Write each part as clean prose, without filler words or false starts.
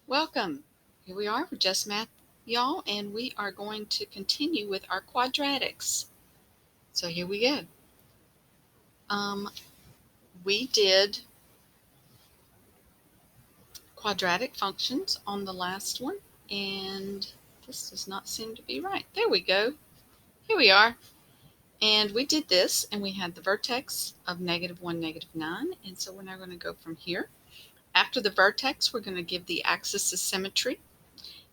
Welcome. Here we are with Just Math, y'all, and we are going to continue with our quadratics. So here we go. We did quadratic functions on the last one, and this does not seem to be right. There we go. Here we are. And we did this, and we had the vertex of -1, -9, and so we're now going to go from here. After the vertex, we're going to give the axis of symmetry,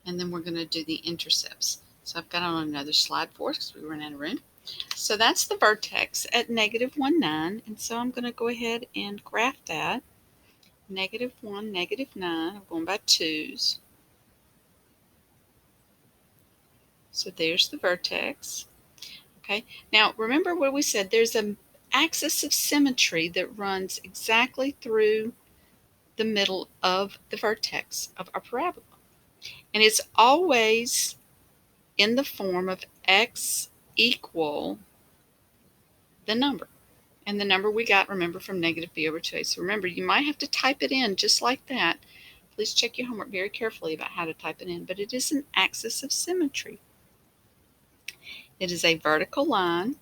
and then we're going to do the intercepts. So I've got it on another slide for us because we ran out of room. So that's the vertex at -1, 9, and so I'm going to go ahead and graph that. -1, -9, I'm going by twos. So there's the vertex. Okay, now remember what we said, there's an axis of symmetry that runs exactly through the middle of the vertex of our parabola. And it's always in the form of x equal the number. And the number we got, remember, from -b over 2a. So remember, you might have to type it in just like that. Please check your homework very carefully about how to type it in. But it is an axis of symmetry. It is a vertical line.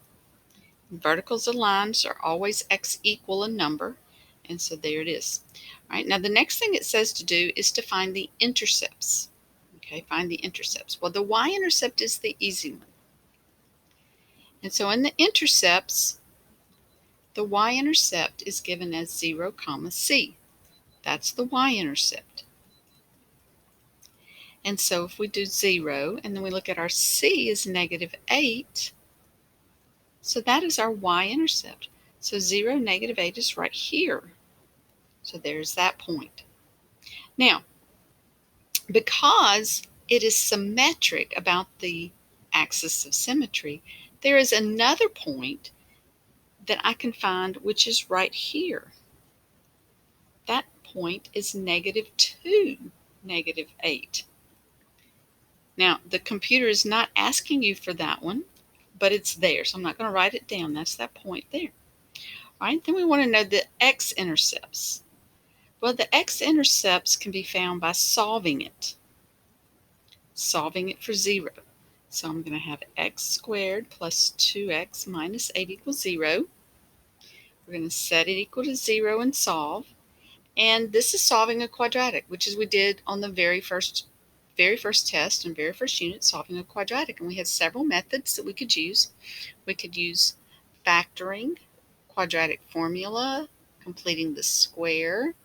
Verticals of lines are always x equal a number. And so there it is. All right, now the next thing it says to do is to find the intercepts. Okay, find the intercepts. Well, the y-intercept is the easy one. And so in the intercepts, the y-intercept is given as 0, c. That's the y-intercept. And so if we do 0, and then we look at our c is -8, so that is our y-intercept. So 0, -8 is right here. So there's that point. Now, because it is symmetric about the axis of symmetry, there is another point that I can find, which is right here. That point is -2, -8. Now, the computer is not asking you for that one, but it's there, so I'm not going to write it down. That's that point there. All right, then we want to know the x-intercepts. Well, the x-intercepts can be found by solving it for 0. So I'm going to have x squared plus 2x minus 8 equals 0. We're going to set it equal to 0 and solve. And this is solving a quadratic, which is we did on the very first test and very first unit, solving a quadratic. And we had several methods that we could use. We could use factoring, quadratic formula, completing the square.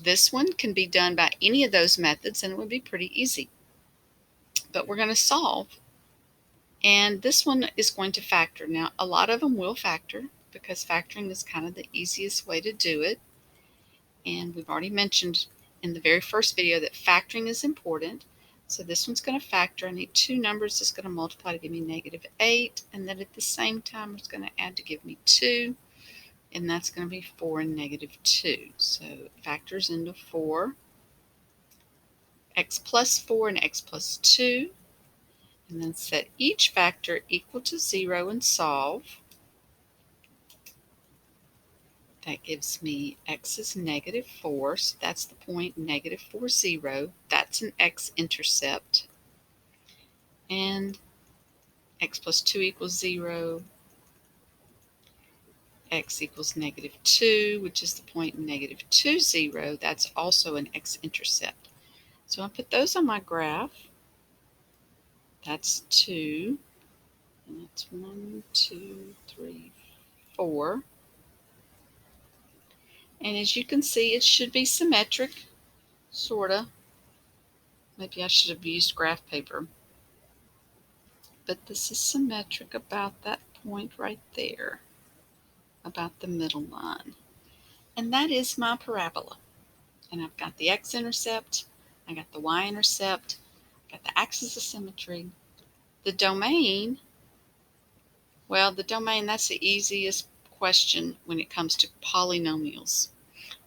This one can be done by any of those methods, and it would be pretty easy. But we're going to solve. And this one is going to factor. Now, a lot of them will factor because factoring is kind of the easiest way to do it. And we've already mentioned in the very first video that factoring is important. So this one's going to factor. I need two numbers that's going to multiply to give me -8. And then at the same time, it's going to add to give me 2. And that's going to be 4 and -2. So it factors into 4. X plus 4 and x plus 2. And then set each factor equal to 0 and solve. That gives me x is -4, so that's the point -4, 0. That's an x-intercept. And x plus 2 equals 0. X equals -2, which is the point -2, 0. That's also an x-intercept. So I'll put those on my graph. That's 2. And that's 1, 2, 3, 4. And as you can see, it should be symmetric, sort of. Maybe I should have used graph paper. But this is symmetric about that point right there, about the middle line. And that is my parabola. And I've got the x-intercept, I got the y-intercept, I got the axis of symmetry. The domain, well, the domain, that's the easiest question when it comes to polynomials.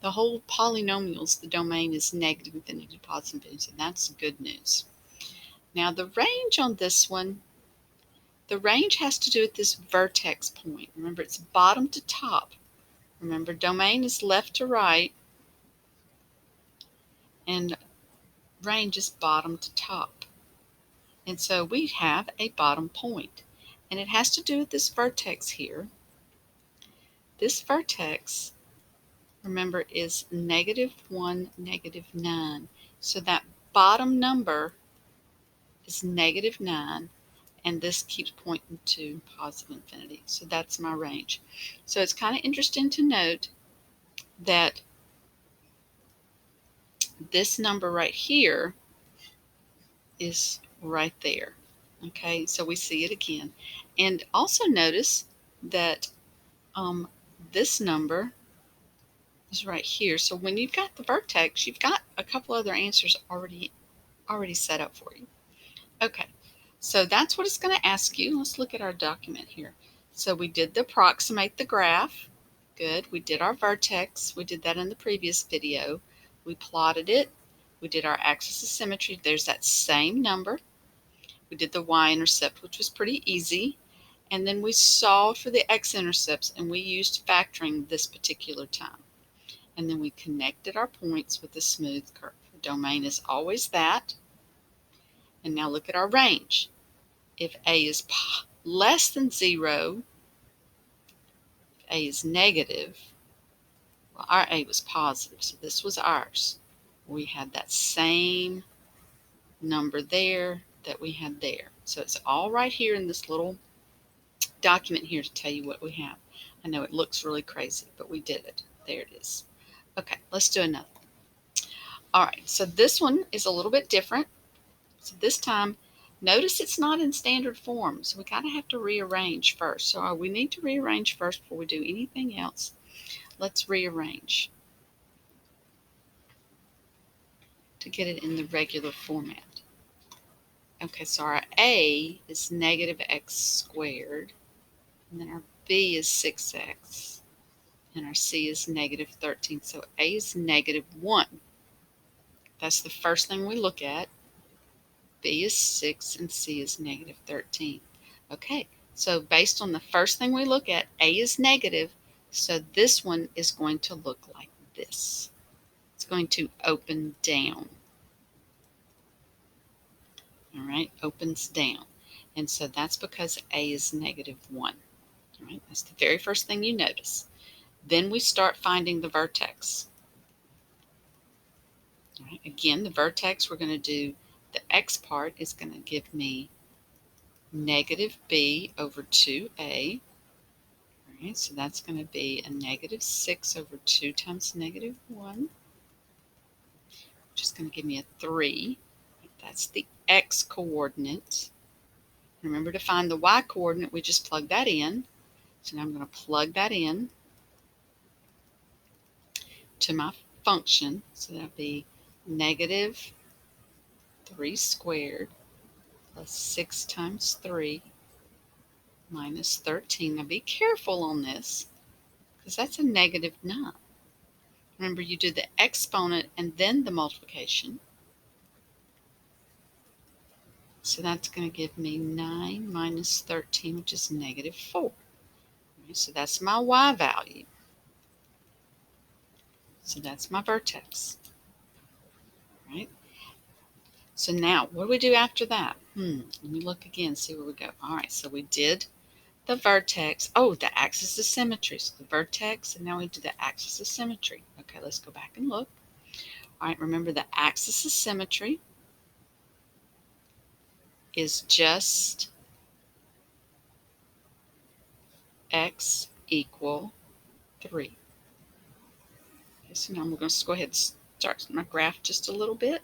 The whole polynomials, the domain is negative infinity, positive infinity, and that's good news. Now the range on this one, the range has to do with this vertex point. Remember, it's bottom to top. Remember, domain is left to right, and range is bottom to top. And so we have a bottom point. And it has to do with this vertex here. This vertex, remember, is -1, -9. So that bottom number is -9, and this keeps pointing to positive infinity. So that's my range. So it's kind of interesting to note that this number right here is right there. Okay, so we see it again. And also notice that this number is right here. So when you've got the vertex, you've got a couple other answers already set up for you. Okay, so that's what it's going to ask you. Let's look at our document here. So we did the approximate the graph. Good. We did our vertex. We did that in the previous video. We plotted it. We did our axis of symmetry. There's that same number. We did the y-intercept, which was pretty easy. And then we solved for the x-intercepts, and we used factoring this particular time. And then we connected our points with a smooth curve. The domain is always that. And now look at our range. If a is less than 0, if a is negative, well, our a was positive, so this was ours. We had that same number there that we had there. So it's all right here in this little document here to tell you what we have. I know it looks really crazy, but we did it. There it is. Okay, let's do another. All right, so this one is a little bit different. So this time, notice it's not in standard form, so we kind of have to rearrange first. So we need to rearrange first before we do anything else. Let's rearrange to get it in the regular format. Okay, so our a is -x squared, and then our b is 6x, and our c is -13. So a is -1. That's the first thing we look at. B is 6 and C is -13. Okay, so based on the first thing we look at, A is negative, so this one is going to look like this. It's going to open down. All right, opens down. And so that's because A is -1. All right, that's the very first thing you notice. Then we start finding the vertex. All right, again, the vertex, we're going to do the x part is going to give me -b over 2a. All right, so that's going to be a -6 over 2 times -1, which is going to give me a 3. That's the x coordinate. Remember to find the y coordinate, we just plug that in. So now I'm going to plug that in to my function. So that'll be -3 squared plus 6 times 3 minus 13. Now be careful on this, because that's a -9. Remember, you do the exponent and then the multiplication. So that's going to give me 9 minus 13, which is -4. Right, so that's my y value. So that's my vertex. Right? So now, what do we do after that? Let me look again, see where we go. All right, so we did the vertex. Oh, the axis of symmetry. So the vertex, and now we do the axis of symmetry. Okay, let's go back and look. All right, remember the axis of symmetry is just x equal 3. Okay, so now I'm going to go ahead and start my graph just a little bit.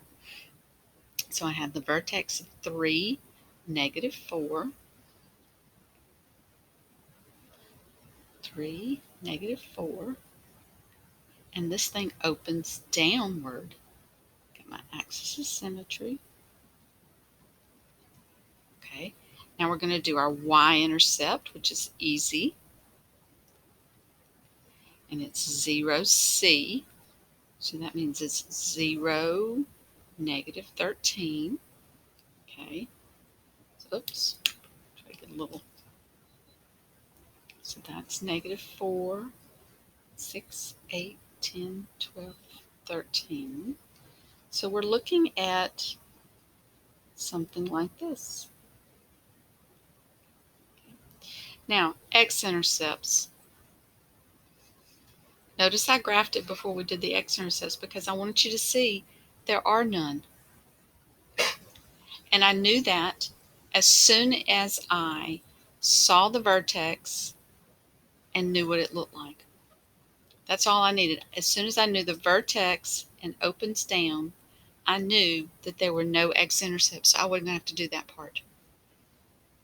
So I have the vertex of 3, -4, 3, -4, and this thing opens downward. Got my axis of symmetry. Okay, now we're going to do our y-intercept, which is easy, and it's 0c. So that means it's 0, -13. Okay. Oops. Try to get a little. So that's -4, 6, 8, 10, 12, 13. So we're looking at something like this. Now, X-intercepts. Notice I graphed it before we did the X-intercepts because I wanted you to see there are none. And I knew that as soon as I saw the vertex and knew what it looked like. That's all I needed. As soon as I knew the vertex and opens down, I knew that there were no X-intercepts. I wouldn't have to do that part.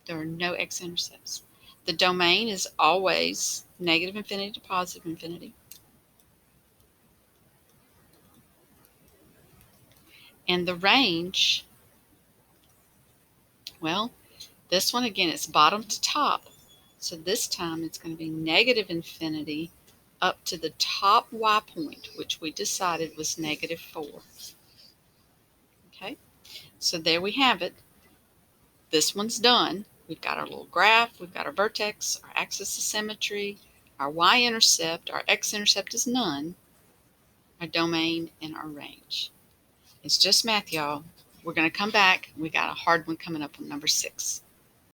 There are no X-intercepts. The domain is always negative infinity to positive infinity. And the range, well, this one again, it's bottom to top. So this time it's going to be negative infinity up to the top y point, which we decided was -4. Okay, so there we have it. This one's done. We've got our little graph, we've got our vertex, our axis of symmetry, our y-intercept, our x-intercept is none, our domain, and our range. It's just math, y'all. We're going to come back. We got a hard one coming up on number 6.